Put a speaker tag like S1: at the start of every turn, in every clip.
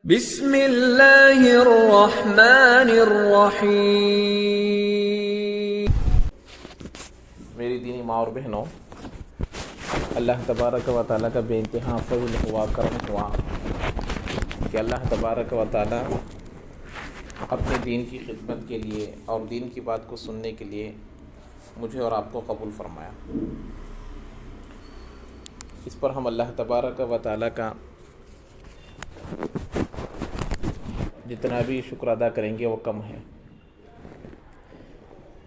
S1: بسم اللہ الرحمن الرحیم۔
S2: میری دینی ماں اور بہنوں، اللہ تبارک و تعالیٰ کا بے انتہا فضل ہوا، کرم ہوا کہ اللہ تبارک و تعالیٰ اپنے دین کی خدمت کے لیے اور دین کی بات کو سننے کے لیے مجھے اور آپ کو قبول فرمایا۔ اس پر ہم اللہ تبارک و تعالیٰ کا جتنا بھی شکر ادا کریں گے وہ کم ہے۔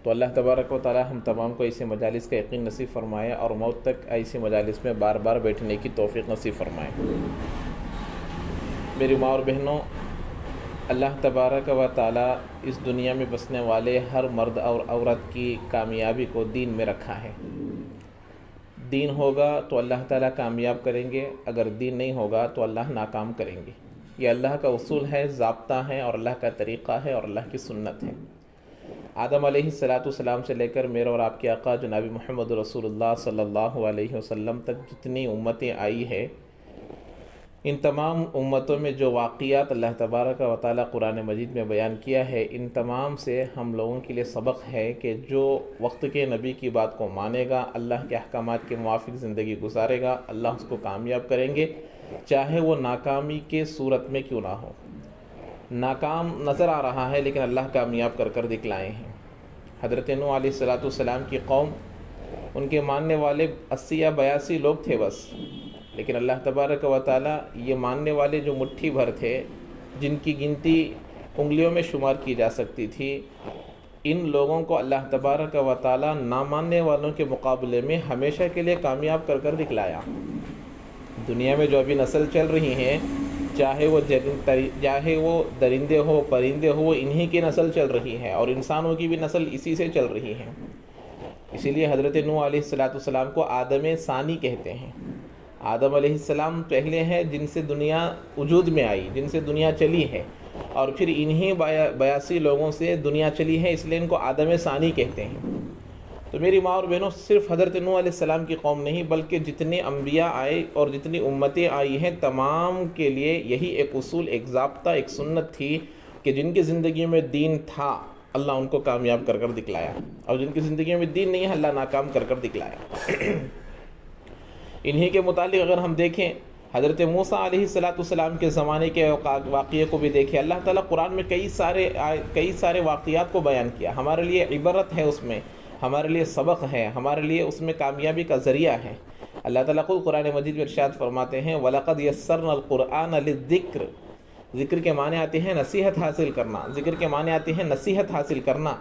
S2: تو اللہ تبارک و تعالیٰ ہم تمام کو ایسے مجالس کا یقین نصیب فرمائے اور موت تک ایسے مجالس میں بار بار بیٹھنے کی توفیق نصیب فرمائے۔ میری ماں اور بہنوں، اللہ تبارک و تعالیٰ اس دنیا میں بسنے والے ہر مرد اور عورت کی کامیابی کو دین میں رکھا ہے۔ دین ہوگا تو اللہ تعالیٰ کامیاب کریں گے، اگر دین نہیں ہوگا تو اللہ ناکام کریں گے۔ یہ اللہ کا اصول ہے، ضابطہ ہے اور اللہ کا طریقہ ہے اور اللہ کی سنت ہے۔ آدم علیہ السلام سے لے کر میرے اور آپ کے آقا جناب محمد رسول اللہ صلی اللہ علیہ وسلم تک جتنی امتیں آئی ہے، ان تمام امتوں میں جو واقعات اللہ تبارک و تعالیٰ قرآن مجید میں بیان کیا ہے، ان تمام سے ہم لوگوں کے لیے سبق ہے کہ جو وقت کے نبی کی بات کو مانے گا، اللہ کے احکامات کے موافق زندگی گزارے گا، اللہ اس کو کامیاب کریں گے، چاہے وہ ناکامی کے صورت میں کیوں نہ ہو۔ ناکام نظر آ رہا ہے لیکن اللہ کامیاب کر دکھلائے ہیں۔ حضرت نوح علیہ السلام کی قوم، ان کے ماننے والے 80 یا 82 لوگ تھے بس، لیکن اللہ تبارک و تعالیٰ یہ ماننے والے جو مٹھی بھر تھے، جن کی گنتی انگلیوں میں شمار کی جا سکتی تھی، ان لوگوں کو اللہ تبارک و تعالیٰ نہ ماننے والوں کے مقابلے میں ہمیشہ کے لیے کامیاب کر دکھلایا۔ دنیا میں جو ابھی نسل چل رہی ہیں، چاہے وہ درندے ہو پرندے ہو، انہی کی نسل چل رہی ہے اور انسانوں کی بھی نسل اسی سے چل رہی ہے۔ اسی لیے حضرت نوح علیہ السلام کو آدم ثانی کہتے ہیں۔ آدم علیہ السلام پہلے ہیں جن سے دنیا وجود میں آئی، جن سے دنیا چلی ہے، اور پھر انہی 82 لوگوں سے دنیا چلی ہے، اس لیے ان کو آدم ثانی کہتے ہیں۔ تو میری ماں اور بہنوں، صرف حضرت نوح علیہ السلام کی قوم نہیں بلکہ جتنے انبیاء آئے اور جتنی امتیں آئی ہیں، تمام کے لیے یہی ایک اصول، ایک ضابطہ، ایک سنت تھی کہ جن کی زندگی میں دین تھا، اللہ ان کو کامیاب کر دکھلایا، اور جن کی زندگی میں دین نہیں ہے، اللہ ناکام کر دکھلایا۔ انہی کے متعلق اگر ہم دیکھیں، حضرت موسیٰ علیہ السلام کے زمانے کے واقعے کو بھی دیکھیں، اللہ تعالیٰ قرآن میں کئی سارے واقعات کو بیان کیا۔ ہمارے لیے عبرت ہے، اس میں ہمارے لیے سبق ہے، ہمارے لیے اس میں کامیابی کا ذریعہ ہے۔ اللہ تعالیٰ خود قرآن مجید میں ارشاد فرماتے ہیں، وَلَقَدْ يَسَّرْنَا الْقُرْآنَ لِلذِّكْرِ۔ ذکر کے معنی آتے ہیں نصیحت حاصل کرنا، ذکر کے معنی آتے ہیں نصیحت حاصل کرنا۔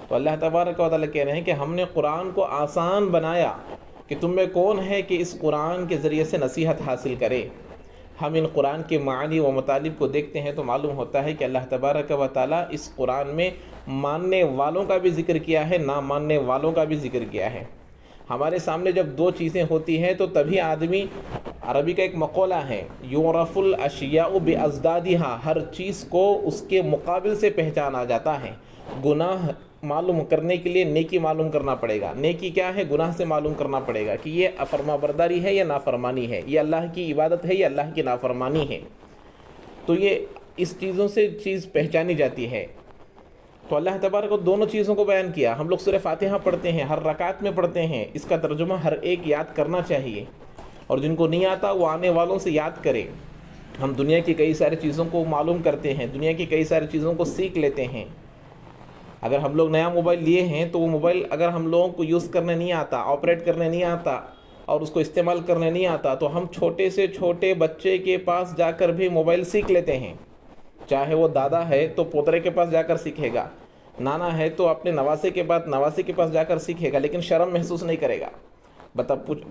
S2: تو اللہ تبارک و تعالیٰ کہہ رہے ہیں کہ ہم نے قرآن کو آسان بنایا، کہ تم میں کون ہے کہ اس قرآن کے ذریعے سے نصیحت حاصل کرے۔ ہم ان قرآن کے معنی و مطالب کو دیکھتے ہیں تو معلوم ہوتا ہے کہ اللہ تبارک و تعالیٰ اس قرآن میں ماننے والوں کا بھی ذکر کیا ہے، نہ ماننے والوں کا بھی ذکر کیا ہے۔ ہمارے سامنے جب دو چیزیں ہوتی ہیں تو تبھی آدمی، عربی کا ایک مقولہ ہے، یعرف الاشیاء بازدادها، ہر چیز کو اس کے مقابل سے پہچانا جاتا ہے۔ گناہ معلوم کرنے کے لیے نیکی معلوم کرنا پڑے گا، نیکی کیا ہے، گناہ سے معلوم کرنا پڑے گا کہ یہ فرما برداری ہے یا نافرمانی ہے، یہ اللہ کی عبادت ہے یا اللہ کی نافرمانی ہے۔ تو یہ اس چیزوں سے چیز پہچانی جاتی ہے۔ تو اللہ تبارک کو دونوں چیزوں کو بیان کیا۔ ہم لوگ سورہ فاتحہ پڑھتے ہیں، ہر رکعت میں پڑھتے ہیں، اس کا ترجمہ ہر ایک یاد کرنا چاہیے، اور جن کو نہیں آتا وہ آنے والوں سے یاد کرے۔ ہم دنیا کی کئی ساری چیزوں کو معلوم کرتے ہیں، دنیا کی کئی ساری چیزوں کو سیکھ لیتے ہیں۔ اگر ہم لوگ نیا موبائل لیے ہیں تو وہ موبائل اگر ہم لوگوں کو یوز کرنے نہیں آتا، آپریٹ کرنے نہیں آتا اور اس کو استعمال کرنے نہیں آتا، تو ہم چھوٹے سے چھوٹے بچے کے پاس جا کر بھی موبائل سیکھ لیتے ہیں۔ چاہے وہ دادا ہے تو پوترے کے پاس جا کر سیکھے گا، نانا ہے تو اپنے نواسے کے پاس جا کر سیکھے گا، لیکن شرم محسوس نہیں کرے گا۔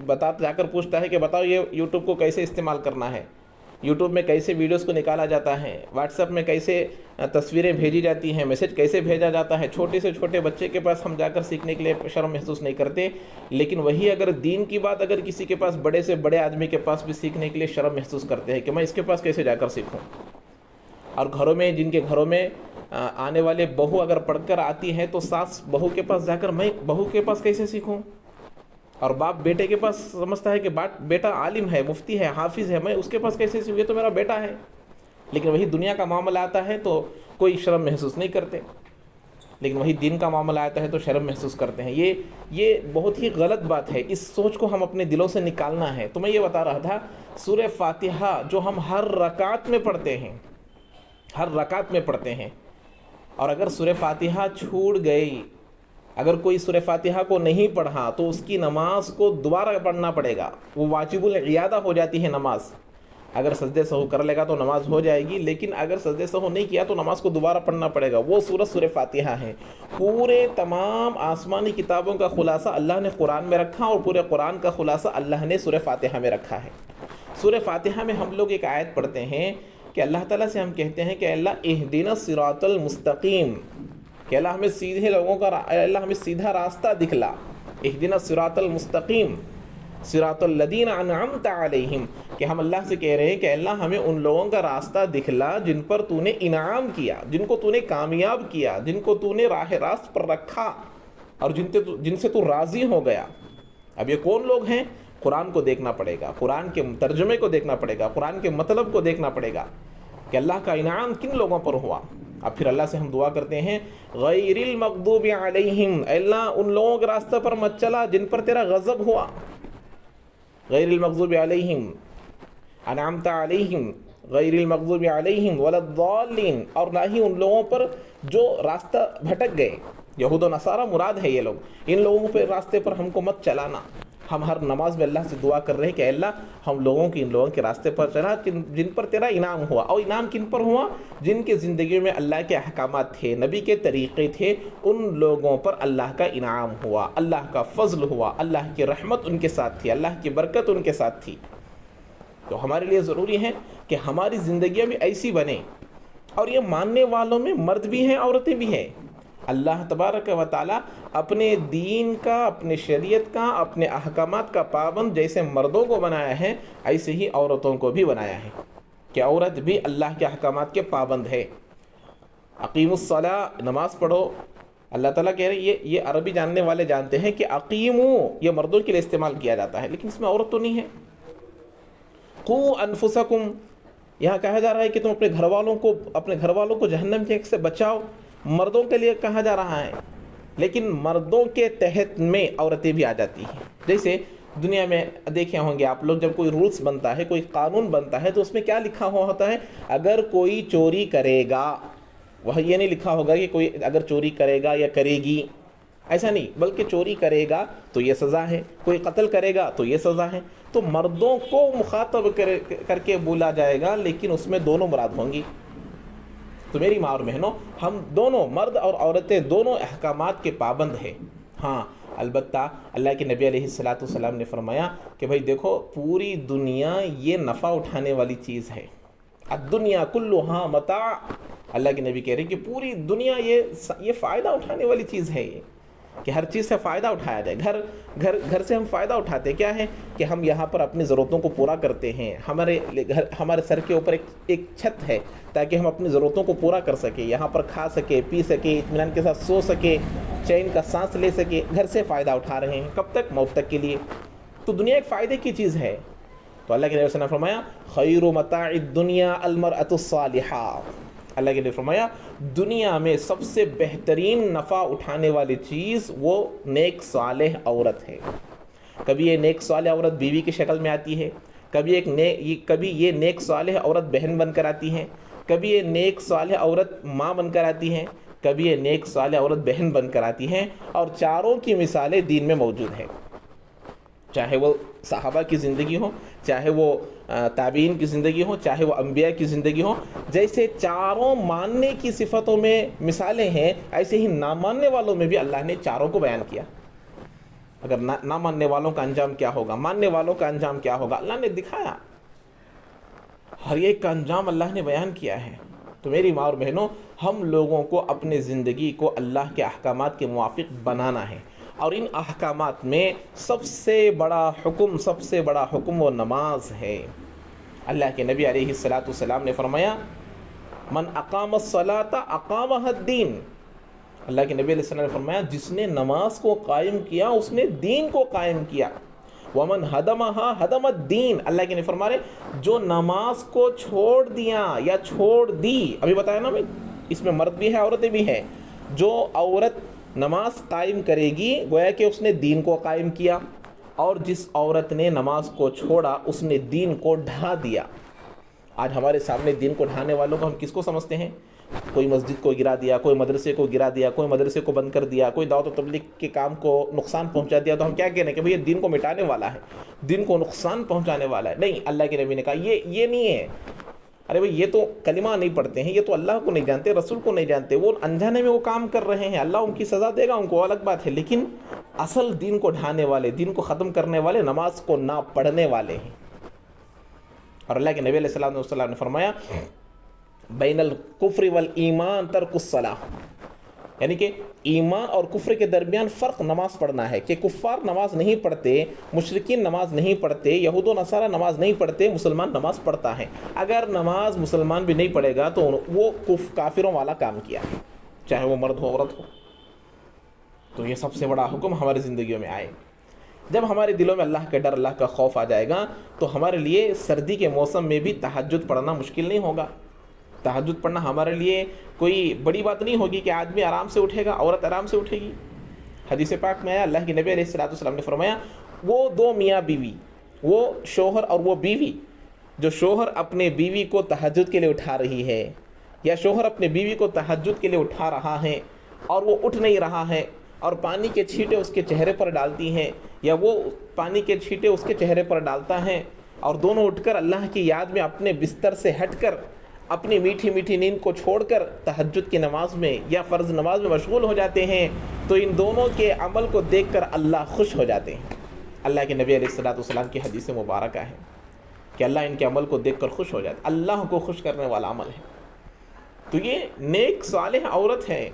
S2: بتا جا کر پوچھتا ہے کہ بتاؤ یہ یوٹیوب کو کیسے استعمال کرنا ہے، یوٹیوب میں کیسے ویڈیوز کو نکالا جاتا ہے، واٹس ایپ میں کیسے تصویریں بھیجی جاتی ہیں، میسج کیسے بھیجا جاتا ہے۔ چھوٹے سے چھوٹے بچے کے پاس ہم جا کر سیکھنے کے لیے شرم محسوس نہیں کرتے، لیکن وہی اگر دین کی بات اگر کسی کے پاس، بڑے سے بڑے آدمی کے پاس بھی سیکھنے کے لیے شرم محسوس کرتے ہیں کہ میں اس کے پاس کیسے جا کر سیکھوں۔ اور گھروں میں، جن کے گھروں میں آنے والے بہو اگر پڑھ کر آتی ہے تو ساس بہو کے پاس جا کر میں بہو کے پاس کیسے سیکھوں، اور باپ بیٹے کے پاس سمجھتا ہے کہ بیٹا عالم ہے، مفتی ہے، حافظ ہے، میں اس کے پاس کیسے سیکھوں، یہ تو میرا بیٹا ہے۔ لیکن وہی دنیا کا معاملہ آتا ہے تو کوئی شرم محسوس نہیں کرتے، لیکن وہی دین کا معاملہ آتا ہے تو شرم محسوس کرتے ہیں۔ یہ بہت ہی غلط بات ہے، اس سوچ کو ہم اپنے دلوں سے نکالنا ہے۔ تو میں یہ بتا رہا تھا، سورہ فاتحہ جو ہم ہر رکعت میں پڑھتے ہیں، ہر رکعت میں پڑھتے ہیں، اور اگر سورہ فاتحہ چھوٹ گئی، اگر کوئی سورہ فاتحہ کو نہیں پڑھا تو اس کی نماز کو دوبارہ پڑھنا پڑے گا، وہ واجب العیادہ ہو جاتی ہے نماز۔ اگر سجدے سہو کر لے گا تو نماز ہو جائے گی، لیکن اگر سجدے سہو نہیں کیا تو نماز کو دوبارہ پڑھنا پڑے گا۔ وہ سورہ فاتحہ ہے۔ پورے تمام آسمانی کتابوں کا خلاصہ اللہ نے قرآن میں رکھا، اور پورے قرآن کا خلاصہ اللہ نے سورہ فاتحہ میں رکھا ہے۔ سورہ فاتحہ میں ہم لوگ ایک آیت پڑھتے ہیں کہ اللہ تعالیٰ سے ہم کہتے ہیں کہ اللہ اہدنا الصراط المستقیم، کہ اللہ ہمیں سیدھے لوگوں کا اللہ ہمیں سیدھا راستہ دکھلا۔ اہدنا الصراط المستقیم صراط الذین انعمت علیہم، کہ ہم اللہ سے کہہ رہے ہیں کہ اللہ ہمیں ان لوگوں کا راستہ دکھلا جن پر تو نے انعام کیا، جن کو تو نے کامیاب کیا، جن کو تو نے راہ راست پر رکھا، اور جن سے تو راضی ہو گیا۔ اب یہ کون لوگ ہیں؟ قرآن کو دیکھنا پڑے گا، قرآن کے ترجمے کو دیکھنا پڑے گا، قرآن کے مطلب کو دیکھنا پڑے گا کہ اللہ کا انعام کن لوگوں پر ہوا۔ اب پھر اللہ سے ہم دعا کرتے ہیں غیر المغضوب علیہم، اے اللہ ان لوگوں کے راستہ پر مت چلا جن پر تیرا غضب ہوا۔ غیر المغضوب علیہم انعمت علیہم غیر المغضوب علیہم ولا الضالین، اور نہ ہی ان لوگوں پر جو راستہ بھٹک گئے۔ یہود و نصارہ مراد ہے یہ لوگ، ان لوگوں پہ راستے پر ہم کو مت چلانا۔ ہم ہر نماز میں اللہ سے دعا کر رہے ہیں کہ اللہ ہم لوگوں کی ان لوگوں کے راستے پر چلا جن پر تیرا انعام ہوا۔ اور انعام کن پر ہوا؟ جن کے زندگی میں اللہ کے احکامات تھے، نبی کے طریقے تھے، ان لوگوں پر اللہ کا انعام ہوا، اللہ کا فضل ہوا، اللہ کی رحمت ان کے ساتھ تھی، اللہ کی برکت ان کے ساتھ تھی۔ تو ہمارے لیے ضروری ہے کہ ہماری زندگیاں بھی ایسی بنیں، اور یہ ماننے والوں میں مرد بھی ہیں، عورتیں بھی ہیں۔ اللہ تبارک و تعالیٰ اپنے دین کا، اپنے شریعت کا، اپنے احکامات کا پابند جیسے مردوں کو بنایا ہے، ایسے ہی عورتوں کو بھی بنایا ہے کہ عورت بھی اللہ کے احکامات کے پابند ہے۔ اقیم الصلاۃ، نماز پڑھو۔ اللہ تعالیٰ کہہ رہے ہیں، یہ عربی جاننے والے جانتے ہیں کہ اقیمو یہ مردوں کے لیے استعمال کیا جاتا ہے، لیکن اس میں عورت تو نہیں ہے۔ قو انفسکم، یہاں کہا جا رہا ہے کہ تم اپنے گھر والوں کو جہنم کے سے بچاؤ، مردوں کے لیے کہا جا رہا ہے، لیکن مردوں کے تحت میں عورتیں بھی آ جاتی ہیں۔ جیسے دنیا میں دیکھے ہوں گے آپ لوگ، جب کوئی رولز بنتا ہے، کوئی قانون بنتا ہے، تو اس میں کیا لکھا ہوا ہوتا ہے؟ اگر کوئی چوری کرے گا، وہ یہ نہیں لکھا ہوگا کہ کوئی اگر چوری کرے گا یا کرے گی، ایسا نہیں، بلکہ چوری کرے گا تو یہ سزا ہے، کوئی قتل کرے گا تو یہ سزا ہے۔ تو مردوں کو مخاطب کر کے بولا جائے گا، لیکن اس میں دونوں مراد ہوں گی۔ تو میری ماں اور بہنوں، ہم دونوں مرد اور عورتیں دونوں احکامات کے پابند ہیں۔ ہاں البتہ اللہ کے نبی علیہ السلام نے فرمایا کہ بھائی دیکھو، پوری دنیا یہ نفع اٹھانے والی چیز ہے، الدنیا کلھا متاع۔ اللہ کے نبی کہہ رہے ہیں کہ پوری دنیا یہ فائدہ اٹھانے والی چیز ہے، یہ کہ ہر چیز سے فائدہ اٹھایا جائے۔ گھر سے ہم فائدہ اٹھاتے کیا ہے کہ ہم یہاں پر اپنی ضرورتوں کو پورا کرتے ہیں، ہمارے سر کے اوپر ایک چھت ہے تاکہ ہم اپنی ضرورتوں کو پورا کر سکیں، یہاں پر کھا سکے، پی سکے، اطمینان کے ساتھ سو سکے، چین کا سانس لے سکے۔ گھر سے فائدہ اٹھا رہے ہیں، کب تک؟ موت تک کے لیے۔ تو دنیا ایک فائدے کی چیز ہے۔ تو اللہ کے نبی صلی اللہ علیہ وسلم نے فرمایا خیر متاع الدنیا المرأۃ الصالحہ۔ اللہ کے نے فرمایا دنیا میں سب سے بہترین نفع اٹھانے والی چیز وہ نیک صالح عورت ہے۔ کبھی یہ نیک صالح عورت بیوی کی شکل میں آتی ہے، کبھی یہ نیک صالح عورت بہن بن کر آتی ہے، کبھی یہ نیک صالح عورت ماں بن کر آتی ہے، کبھی یہ نیک صالح عورت بہن بن کر آتی ہیں، اور چاروں کی مثالیں دین میں موجود ہیں۔ چاہے وہ صحابہ کی زندگی ہو، چاہے وہ تابعین کی زندگی ہو، چاہے وہ انبیاء کی زندگی ہو، جیسے چاروں ماننے کی صفتوں میں مثالیں ہیں، ایسے ہی نہ ماننے والوں میں بھی اللہ نے چاروں کو بیان کیا۔ اگر نہ ماننے والوں کا انجام کیا ہوگا، ماننے والوں کا انجام کیا ہوگا، اللہ نے دکھایا، ہر ایک کا انجام اللہ نے بیان کیا ہے۔ تو میری ماں اور بہنوں، ہم لوگوں کو اپنے زندگی کو اللہ کے احکامات کے موافق بنانا ہے، اور ان احکامات میں سب سے بڑا حکم وہ نماز ہے۔ اللہ کے نبی علیہ السلام نے فرمایا من اقام الصلاۃ اقامہ الدین۔ اللہ کے نبی علیہ السلام نے فرمایا جس نے نماز کو قائم کیا اس نے دین کو قائم کیا۔ ومن ہدمہا ہدم الدین، اللہ کے نے فرما رہے جو نماز کو چھوڑ دیا یا چھوڑ دی، ابھی بتایا نا بھائی اس میں مرد بھی ہے عورتیں بھی ہیں، جو عورت نماز قائم کرے گی گویا کہ اس نے دین کو قائم کیا، اور جس عورت نے نماز کو چھوڑا اس نے دین کو ڈھا دیا۔ آج ہمارے سامنے دین کو ڈھانے والوں کو ہم کس کو سمجھتے ہیں؟ کوئی مسجد کو گرا دیا، کوئی مدرسے کو گرا دیا، کوئی مدرسے کو بند کر دیا، کوئی دعوت و تبلیغ کے کام کو نقصان پہنچا دیا، تو ہم کیا کہہ رہے ہیں کہ بھئی یہ دین کو مٹانے والا ہے، دین کو نقصان پہنچانے والا ہے۔ نہیں، اللہ کے نبی نے کہا یہ نہیں ہے۔ ارے بھئی یہ تو کلمہ نہیں پڑھتے ہیں، یہ تو اللہ کو نہیں جانتے، رسول کو نہیں جانتے، وہ انجانے میں وہ کام کر رہے ہیں، اللہ ان کی سزا دے گا، ان کو الگ بات ہے، لیکن اصل دین کو ڈھانے والے، دین کو ختم کرنے والے نماز کو نہ پڑھنے والے ہیں۔ اور اللہ کے نبی علیہ السلام نے فرمایا بین الکفر والایمان ترک الصلاۃ، یعنی کہ ایمان اور کفر کے درمیان فرق نماز پڑھنا ہے، کہ کفار نماز نہیں پڑھتے، مشرکین نماز نہیں پڑھتے، یہود و نصارہ نماز نہیں پڑھتے، مسلمان نماز پڑھتا ہے۔ اگر نماز مسلمان بھی نہیں پڑھے گا تو وہ کافروں والا کام کیا، چاہے وہ مرد ہو عورت ہو۔ تو یہ سب سے بڑا حکم ہماری زندگیوں میں آئے۔ جب ہمارے دلوں میں اللہ کا ڈر، اللہ کا خوف آ جائے گا تو ہمارے لیے سردی کے موسم میں بھی تہجد پڑھنا مشکل نہیں ہوگا۔ تہجد پڑھنا ہمارے لیے کوئی بڑی بات نہیں ہوگی کہ آدمی آرام سے اٹھے گا، عورت آرام سے اٹھے گی۔ حدیث پاک میں آیا، اللہ کے نبی علیہ السلام نے فرمایا وہ دو میاں بیوی، وہ شوہر اور وہ بیوی، جو شوہر اپنے بیوی کو تہجد کے لیے اٹھا رہی ہے، یا شوہر اپنے بیوی کو تہجد کے لیے اٹھا رہا ہے اور وہ اٹھ نہیں رہا ہے، اور پانی کے چھینٹے اس کے چہرے پر ڈالتی ہیں، یا وہ پانی کے چھینٹے اس کے چہرے پر ڈالتا ہے، اور دونوں اٹھ کر اللہ کی یاد میں اپنے بستر سے ہٹ کر اپنی میٹھی میٹھی نیند کو چھوڑ کر تہجد کی نماز میں یا فرض نماز میں مشغول ہو جاتے ہیں، تو ان دونوں کے عمل کو دیکھ کر اللہ خوش ہو جاتے ہیں۔ اللہ کے نبی علیہ السلام کی حدیث مبارکہ ہے کہ اللہ ان کے عمل کو دیکھ کر خوش ہو جاتا ہے، اللہ کو خوش کرنے والا عمل ہے۔ تو یہ نیک صالح عورت ہے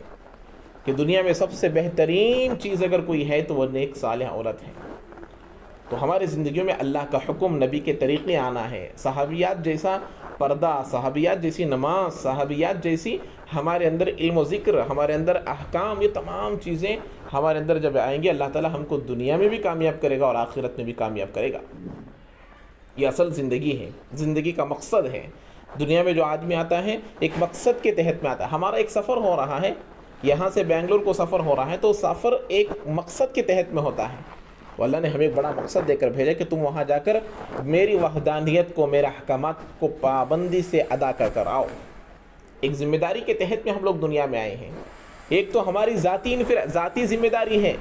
S2: کہ دنیا میں سب سے بہترین چیز اگر کوئی ہے تو وہ نیک صالح عورت ہے۔ تو ہماری زندگیوں میں اللہ کا حکم، نبی کے طریقے آنا ہے، صحابیات جیسا پردہ، صحابیات جیسی نماز، صحابیات جیسی ہمارے اندر علم و ذکر، ہمارے اندر احکام، یہ تمام چیزیں ہمارے اندر جب آئیں گے اللہ تعالی ہم کو دنیا میں بھی کامیاب کرے گا اور آخرت میں بھی کامیاب کرے گا۔ یہ اصل زندگی ہے، زندگی کا مقصد ہے۔ دنیا میں جو آدمی آتا ہے ایک مقصد کے تحت میں آتا ہے۔ ہمارا ایک سفر ہو رہا ہے، یہاں سے بنگلور کو سفر ہو رہا ہے، تو سفر ایک مقصد کے تحت میں ہوتا ہے۔ اللہ نے ہمیں ایک بڑا مقصد دے کر بھیجا کہ تم وہاں جا کر میری وحدانیت کو، میرے احکامات کو پابندی سے ادا کر آؤ۔ ایک ذمہ داری کے تحت میں ہم لوگ دنیا میں آئے ہیں۔ ایک تو ہماری ذاتی ذمہ داری ہے۔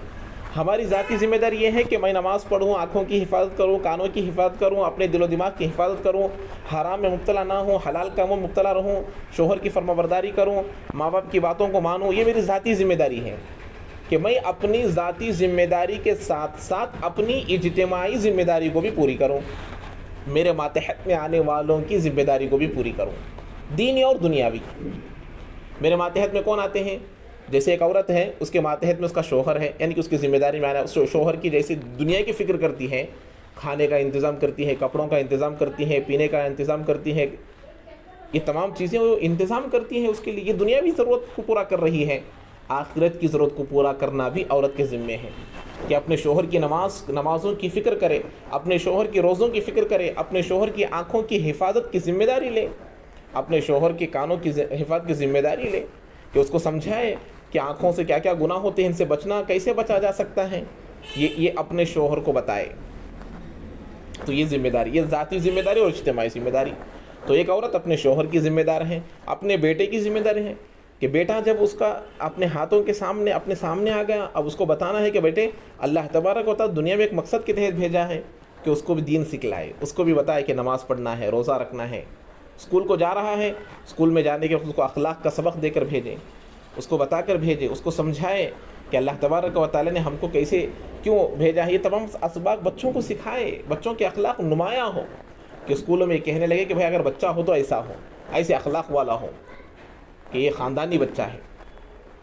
S2: ہماری ذاتی ذمہ داری یہ ہے کہ میں نماز پڑھوں، آنکھوں کی حفاظت کروں، کانوں کی حفاظت کروں، اپنے دل و دماغ کی حفاظت کروں، حرام میں مبتلا نہ ہوں، حلال کاموں میں مبتلا رہوں، شوہر کی فرمانبرداری کروں، ماں باپ کی باتوں کو مانوں۔ یہ میری ذاتی ذمہ داری ہے کہ میں اپنی ذاتی ذمہ داری کے ساتھ ساتھ اپنی اجتماعی ذمہ داری کو بھی پوری کروں، میرے ماتحت میں آنے والوں کی ذمہ داری کو بھی پوری کروں، دینی اور دنیاوی۔ میرے ماتحت میں کون آتے ہیں؟ جیسے ایک عورت ہے، اس کے ماتحت میں اس کا شوہر ہے، یعنی کہ اس کی ذمہ داری میں آنا، اس شوہر کی جیسی دنیا کی فکر کرتی ہے، کھانے کا انتظام کرتی ہے، کپڑوں کا انتظام کرتی ہے، پینے کا انتظام کرتی ہے، یہ تمام چیزیں وہ انتظام کرتی ہیں اس کے لیے، یہ دنیاوی ضرورت کو پورا کر رہی ہے۔ آخرت کی ضرورت کو پورا کرنا بھی عورت کے ذمے ہے کہ اپنے شوہر کی نمازوں کی فکر کرے، اپنے شوہر کی روزوں کی فکر کرے، اپنے شوہر کی آنکھوں کی حفاظت کی ذمہ داری لے، اپنے شوہر کے کانوں کی حفاظت کی ذمہ داری لے، کہ اس کو سمجھائے کہ آنکھوں سے کیا کیا گناہ ہوتے ہیں، ان سے بچنا کیسے بچا جا سکتا ہے، یہ اپنے شوہر کو بتائے۔ تو یہ ذمہ داری، یہ ذاتی ذمہ داری اور اجتماعی ذمہ داری۔ تو ایک عورت اپنے شوہر کی ذمہ دار ہے، اپنے بیٹے کی ذمہ داری ہے کہ بیٹا جب اس کا اپنے ہاتھوں کے سامنے اپنے سامنے آ گیا، اب اس کو بتانا ہے کہ بیٹے اللہ تبارک و تعالیٰ دنیا میں ایک مقصد کے تحت بھیجا ہے کہ اس کو بھی دین سکھلائے، اس کو بھی بتائے کہ نماز پڑھنا ہے، روزہ رکھنا ہے۔ اسکول کو جا رہا ہے، اسکول میں جانے کے وقت اس کو اخلاق کا سبق دے کر بھیجیں، اس کو بتا کر بھیجے، اس کو سمجھائے کہ اللہ تبارک و تعالیٰ نے ہم کو کیسے کیوں بھیجا ہے۔ یہ تمام اسباق بچوں کو سکھائے، بچوں کے اخلاق نمایاں ہو، کہ اسکولوں میں کہنے لگے کہ بھائی اگر بچہ ہو تو ایسا ہو، ایسے اخلاق والا ہو، کہ یہ خاندانی بچہ ہے،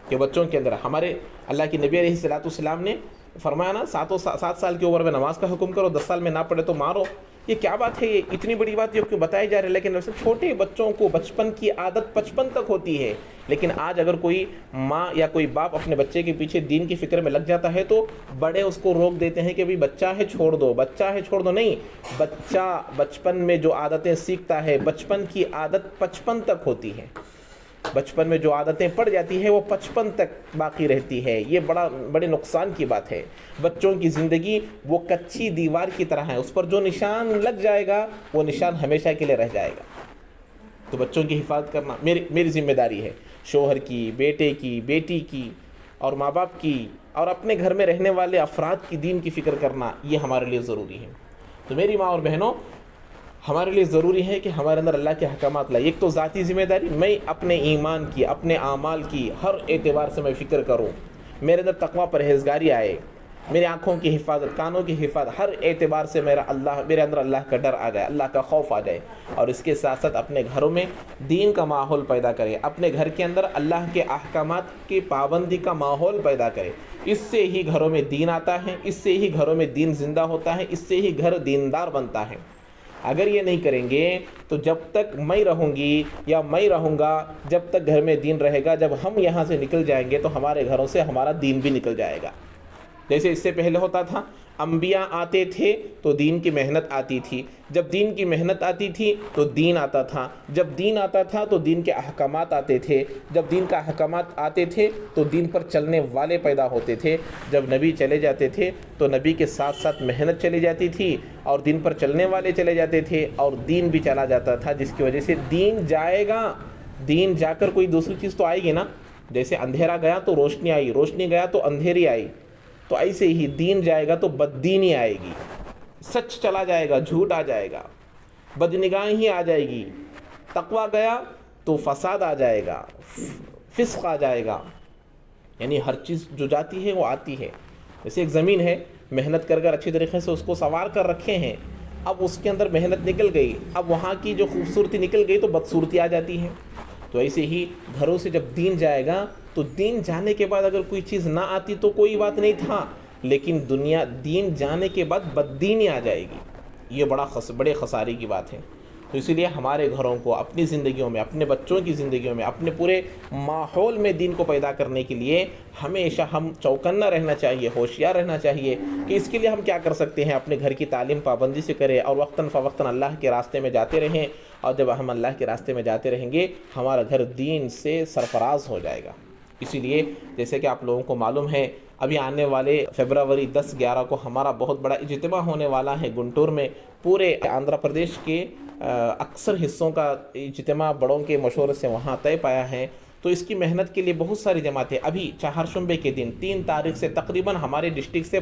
S2: کہ بچوں کے اندر ہمارے اللہ کے نبی علیہ السلام نے فرمایا نا 7 سال کی عمر میں نماز کا حکم کرو، 10 سال میں نہ پڑھے تو مارو. یہ کیا بات ہے؟ یہ اتنی بڑی بات یہ کیوں بتائی جا رہی ہے؟ لیکن ویسے چھوٹے بچوں کو بچپن کی عادت 55 تک ہوتی ہے. لیکن آج اگر کوئی ماں یا کوئی باپ اپنے بچے کے پیچھے دین کی فکر میں لگ جاتا ہے تو بڑے اس کو روک دیتے ہیں کہ بچہ ہے چھوڑ دو، بچہ ہے چھوڑ دو. نہیں، بچہ بچپن میں جو عادتیں سیکھتا ہے، بچپن کی عادت 55 تک ہوتی ہے. بچپن میں جو عادتیں پڑ جاتی ہے وہ 55 تک باقی رہتی ہے. یہ بڑے نقصان کی بات ہے. بچوں کی زندگی وہ کچی دیوار کی طرح ہے، اس پر جو نشان لگ جائے گا وہ نشان ہمیشہ کے لیے رہ جائے گا. تو بچوں کی حفاظت کرنا میری ذمہ داری ہے، شوہر کی، بیٹے کی، بیٹی کی اور ماں باپ کی، اور اپنے گھر میں رہنے والے افراد کی دین کی فکر کرنا یہ ہمارے لیے ضروری ہے. تو میری ماں اور بہنوں، ہمارے لیے ضروری ہے کہ ہمارے اندر اللہ کے احکامات لائے. ایک تو ذاتی ذمہ داری، میں اپنے ایمان کی، اپنے اعمال کی ہر اعتبار سے میں فکر کروں. میرے اندر تقویٰ پرہیزگاری آئے، میری آنکھوں کی حفاظت، کانوں کی حفاظت، ہر اعتبار سے میرے اندر اللہ کا ڈر آ جائے، اللہ کا خوف آ جائے. اور اس کے ساتھ ساتھ اپنے گھروں میں دین کا ماحول پیدا کرے، اپنے گھر کے اندر اللہ کے احکامات کی پابندی کا ماحول پیدا کرے. اس سے ہی گھروں میں دین آتا ہے، اس سے ہی گھروں میں دین زندہ ہوتا ہے، اس سے ہی گھر دیندار بنتا ہے. اگر یہ نہیں کریں گے تو جب تک میں رہوں گی یا میں رہوں گا، جب تک گھر میں دین رہے گا، جب ہم یہاں سے نکل جائیں گے تو ہمارے گھروں سے ہمارا دین بھی نکل جائے گا. جیسے اس سے پہلے ہوتا تھا، انبیاء آتے تھے تو دین کی محنت آتی تھی، جب دین کی محنت آتی تھی تو دین آتا تھا، جب دین آتا تھا تو دین کے احکامات آتے تھے، جب دین کا احکامات آتے تھے تو دین پر چلنے والے پیدا ہوتے تھے. جب نبی چلے جاتے تھے تو نبی کے ساتھ ساتھ محنت چلی جاتی تھی اور دین پر چلنے والے چلے جاتے تھے اور دین بھی چلا جاتا تھا، جس کی وجہ سے دین جائے گا. دین جا کر کوئی دوسری چیز تو آئے گی نا. جیسے اندھیرا گیا تو روشنی آئی، روشنی گیا تو اندھیری آئی. تو ایسے ہی دین جائے گا تو بددینی آئے گی، سچ چلا جائے گا، جھوٹ آ جائے گا، بدنگاہی آ جائے گی. تقویٰ گیا تو فساد آ جائے گا، فسق آ جائے گا. یعنی ہر چیز جو جاتی ہے وہ آتی ہے. جیسے ایک زمین ہے، محنت کر اچھی طریقے سے اس کو سنوار کر رکھے ہیں، اب اس کے اندر محنت نکل گئی، اب وہاں کی جو خوبصورتی نکل گئی تو بدصورتی آ جاتی ہے. تو ایسے ہی گھروں سے جب دین جائے گا تو دین جانے کے بعد اگر کوئی چیز نہ آتی تو کوئی بات نہیں تھا، لیکن دین جانے کے بعد بددینی آ جائے گی. یہ بڑے خسارے کی بات ہے. تو اسی لیے ہمارے گھروں کو اپنی زندگیوں میں، اپنے بچوں کی زندگیوں میں، اپنے پورے ماحول میں دین کو پیدا کرنے کے لیے ہمیشہ ہم چوکنا رہنا چاہیے، ہوشیار رہنا چاہیے کہ اس کے لیے ہم کیا کر سکتے ہیں. اپنے گھر کی تعلیم پابندی سے کریں اور وقتاً فوقتاً اللہ کے راستے میں جاتے رہیں. اور جب ہم اللہ کے راستے میں جاتے رہیں گے ہمارا گھر دین سے سرفراز ہو جائے گا. اسی لیے جیسے کہ آپ لوگوں کو معلوم ہے، ابھی آنے والے فیبروری 10-11 کو ہمارا بہت بڑا اجتماع ہونے والا ہے گنٹور میں. پورے آندھرا پردیش کے اکثر حصوں کا اجتماع بڑوں کے مشورے سے وہاں طے پایا ہے. تو اس کی محنت کے لیے بہت ساری جماعتیں ابھی چہار شنبے کے دن 3 تاریخ سے تقریباً ہمارے ڈسٹرکٹ سے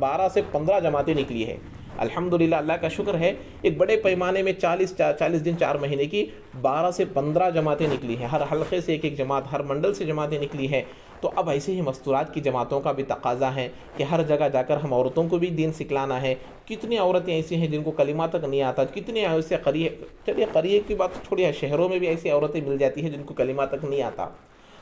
S2: 12 سے 15 جماعتیں نکلی ہے. الحمدللہ، اللہ کا شکر ہے. ایک بڑے پیمانے میں 40 دن 4 مہینے کی 12 سے 15 جماعتیں نکلی ہیں. ہر حلقے سے ایک جماعت، ہر منڈل سے جماعتیں نکلی ہیں. تو اب ایسے ہی مستورات کی جماعتوں کا بھی تقاضا ہے کہ ہر جگہ جا کر ہم عورتوں کو بھی دین سکھلانا ہے. کتنی عورتیں ایسی ہیں جن کو کلمہ تک نہیں آتا، کتنے ایسے قریے کی بات چھوڑیے، شہروں میں بھی ایسی عورتیں مل جاتی ہیں جن کو کلمہ تک نہیں آتا.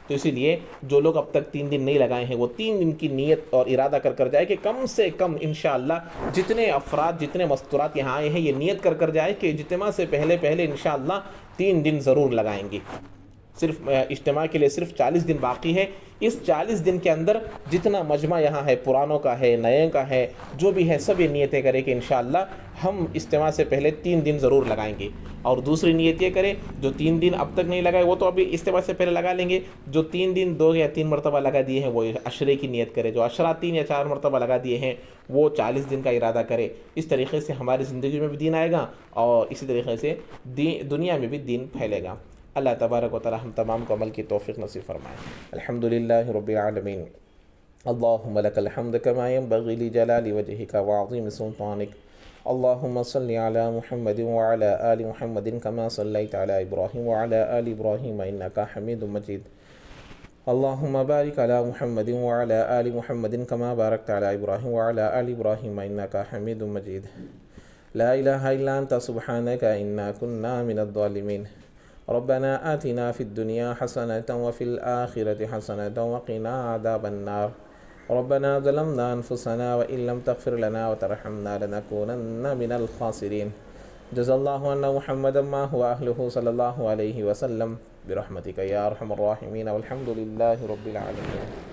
S2: تو اسی لیے جو لوگ اب تک 3 دن نہیں لگائے ہیں وہ 3 دن کی نیت اور ارادہ کر جائے کہ کم سے کم انشاءاللہ جتنے افراد، جتنے مستورات یہاں آئے ہیں یہ نیت کر جائے کہ اجتماع سے پہلے انشاءاللہ 3 دن ضرور لگائیں گے. صرف اجتماع کے لیے صرف 40 دن باقی ہے. اس 40 دن کے اندر جتنا مجمع یہاں ہے، پرانوں کا ہے، نئے کا ہے، جو بھی ہے، سب یہ نیتیں کریں کہ انشاءاللہ ہم اجتماع سے پہلے 3 دن ضرور لگائیں گے. اور دوسری نیت یہ کریں جو 3 دن اب تک نہیں لگائے وہ تو ابھی اجتماع سے پہلے لگا لیں گے. جو 3 دن 2 یا 3 مرتبہ لگا دیے ہیں وہ عشرے کی نیت کرے. جو عشرہ 3 یا 4 مرتبہ لگا دیے ہیں وہ 40 دن کا ارادہ کرے. اس طریقے سے ہماری زندگی میں بھی دین آئے گا اور اسی طریقے سے دنیا میں بھی دین پھیلے گا. اللہ تبارک و تعالی ہم تمام کو عمل کی توفیق نصیب فرمائے. الحمدللہ رب العالمین. اللہم لک الحمد کما ینبغی لجلال وجہک وعظیم سلطانک. اللہم صلی علی محمد وعلی آل محمد کما صلیت علی ابراہیم وعلی آل ابراہیم انکا حمید مجید. اللہم بارک علی محمد وعلی آل محمد کما بارکت علی ابراہیم وعلی آل ابراہیم انکا حمید مجید. لا الہ الا انت سبحانک انا کننا من الظالمین. ربنا آتنا في الدنيا حسنة وفي الآخرة حسنة وقنا عذاب النار. ربنا ظلمنا انفسنا وان لم تغفر لنا وترحمنا لنكونن من الخاسرين جزا اللہ عنا محمدا ما هو اهله صلی اللہ علیہ وسلم برحمتک یا ارحم الراحمین والحمد للہ رب العالمین.